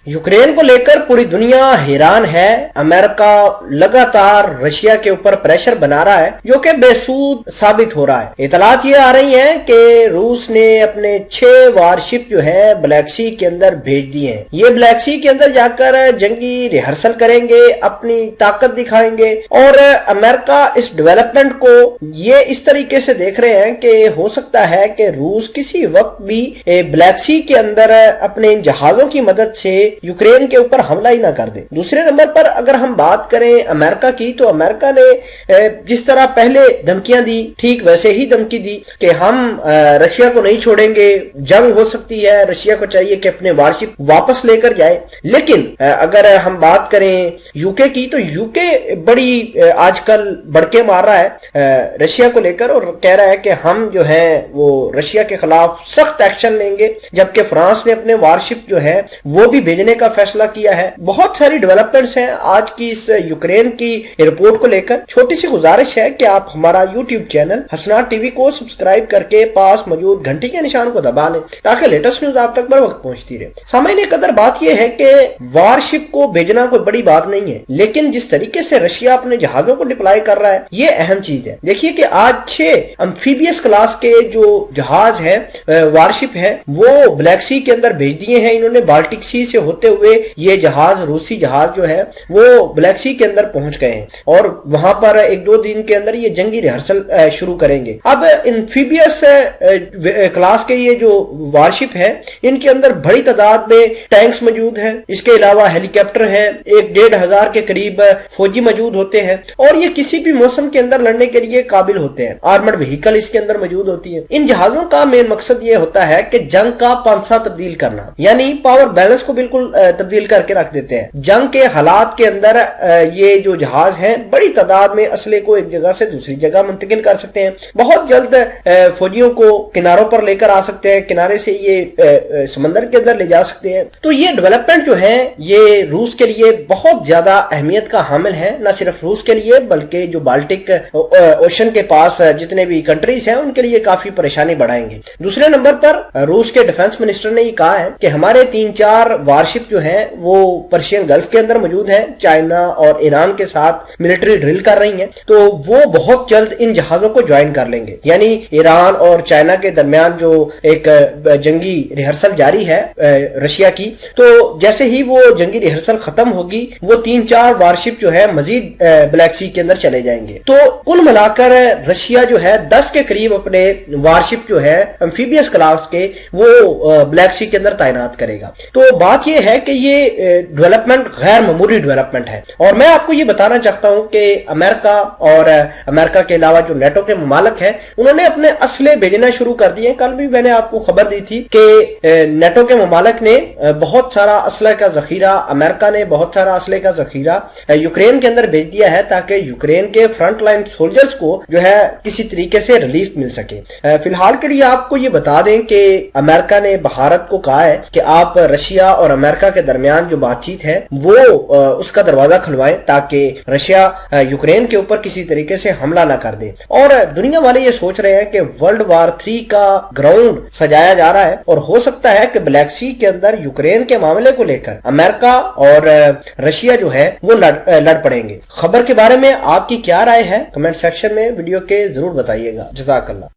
Ukraine को लेकर पूरी दुनिया हैरान है। अमेरिका लगातार रशिया के ऊपर प्रेशर बना रहा है जो कि बेसूद साबित हो रहा है। इतलात ये आ रही हैं कि रूस ने अपने 6 वारशिप जो है ब्लैक सी के अंदर भेज दिए हैं। ये ब्लैक सी के अंदर जाकर जंगी रिहर्सल करेंगे, अपनी ताकत दिखाएंगे और अमेरिका इस डेवलपमेंट को ये इस तरीके से देख रहे हैं कि हो सकता है कि रूस किसी वक्त भी ब्लैक सी के अंदर अपने जहाजों की मदद से यूक्रेन के ऊपर हमला ही ना कर दे। दूसरे नंबर पर अगर हम बात करें अमेरिका की, तो अमेरिका ने जिस तरह पहले धमकियां दी ठीक वैसे ही धमकी दी कि हम रशिया को नहीं छोड़ेंगे, जंग हो सकती है, रशिया को चाहिए कि अपने वारशिप वापस लेकर जाए। लेकिन अगर हम बात करें यूके की, तो यूके बड़ी आजकल बड़के मार रहा है रशिया को लेकर और कह रहा है कि हम जो है वो रशिया के खिलाफ सख्त एक्शन लेंगे, जबकि फ्रांस ने अपने वारशिप जो है वो भी भेजने का फैसला किया है। बहुत सारी डेवलपमेंट्स हैं आज की इस यूक्रेन की रिपोर्ट को लेकर। छोटी सी गुजारिश है कि आप हमारा यूट्यूब चैनल हसनाट टीवी को सब्सक्राइब करके पास मौजूद घंटी के निशान को दबा लें ताकि लेटेस्ट न्यूज आप तक बर वक्त पहुंचती रहे। सामान्य कदर बात यह है कि वारशिप को भेजना कोई बड़ी बात नहीं है, लेकिन जिस तरीके से रशिया अपने जहाजों को डिप्लॉय कर रहा है ये अहम चीज है। देखिए कि आज 6 एम्फीबियस क्लास के जो जहाज है वारशिप है वो ब्लैक सी के अंदर भेज दिए हैं इन्होंने। बाल्टिक सी से होते हुए ये जहाज, रूसी जहाज जो है वो ब्लैक सी के अंदर पहुंच गए हैं और वहां पर 1-2 दिन के अंदर ये जंगी रिहर्सल शुरू करेंगे। अब एम्फीबियस क्लास के ये जो वारशिप है इनके अंदर बड़ी तादाद में टैंक्स मौजूद है, इसके अलावा हेलीकॉप्टर है, 1-1.5 के करीब फौजी मौजूद होते हैं और ये किसी भी मौसम के अंदर लड़ने के लिए काबिल होते हैं। आर्मर्ड व्हीकल इसके अंदर मौजूद होती है। इन जहाजों का मेन मकसद ये होता है कि जंग का पांसा तब्दील करना, यानी पावर बैलेंस को बिल्कुल तब्दील करके रख देते हैं। जंग के हालात के अंदर ये जो जहाज हैं बड़ी तादाद में असले को एक जगह से दूसरी जगह मुंतकिल कर सकते हैं। बहुत जल्द फौजियों को किनारों पर लेकर आ सकते हैं, किनारे से ये समंदर के अंदर ले जा सकते हैं। तो ये डेवलपमेंट जो है ये रूस के लिए बहुत ज्यादा अहमियत का हामिल है, न सिर्फ रूस के लिए बल्कि जो बाल्टिक ओशन के पास जितने भी कंट्रीज हैं उनके लिए काफी परेशानी बढ़ाएंगे। दूसरे नंबर पर रूस के डिफेंस मिनिस्टर ने ये कहा है कि हमारे 3-4 वारशिप जो है वो पर्शियन गल्फ के अंदर मौजूद है, चाइना और ईरान के साथ मिलिट्री ड्रिल कर रही हैं, तो वो बहुत जल्द इन जहाजों को ज्वाइन कर लेंगे। यानी ईरान और चाइना के दरमियान जो एक जंगी रिहर्सल जारी है रशिया की, तो जैसे ही वो जंगी रिहर्सल खत्म होगी वो 3-4 वारशिप जो है मजीद ब्लैक सी के अंदर चले जाएंगे। तो कुल मिलाकर रशिया जो है 10 के करीब अपने वारशिप जो है एम्फीबियस क्लास के वो ब्लैक सी के अंदर तैनात करेगा। तो बात यह है कि ये डेवलपमेंट गैर मामूली डेवलपमेंट है और मैं आपको ये बताना चाहता हूं कि अमेरिका और अमेरिका के अलावा जो नेटो के मुमालिक हैं उन्होंने अपने असले भेजना शुरू कर दिए। कल भी मैंने आपको खबर दी थी कि नेटो के मुमालिक ने बहुत सारा असले का जखीरा, अमेरिका ने बहुत सारा असले का जखीरा यूक्रेन के अंदर भेज दिया है ताकि यूक्रेन के फ्रंट लाइन सोल्जर्स को जो है किसी तरीके से रिलीफ मिल सके। फिलहाल के लिए आपको ये बता दें कि अमेरिका ने भारत को कहा है कि आप रशिया और अमेरिका के दरमियान जो बातचीत है वो उसका दरवाजा खुलवाएं ताकि रशिया यूक्रेन के ऊपर किसी तरीके से हमला ना कर दे। और दुनिया वाले ये सोच रहे हैं कि वर्ल्ड वार 3 का ग्राउंड सजाया जा रहा है और हो सकता है कि ब्लैक सी के अंदर यूक्रेन के मामले को लेकर अमेरिका और रशिया जो है वो लड़ पड़ेंगे। खबर के बारे में आपकी क्या राय है कमेंट सेक्शन में वीडियो के जरूर बताइएगा। जज़ाकल्लाह।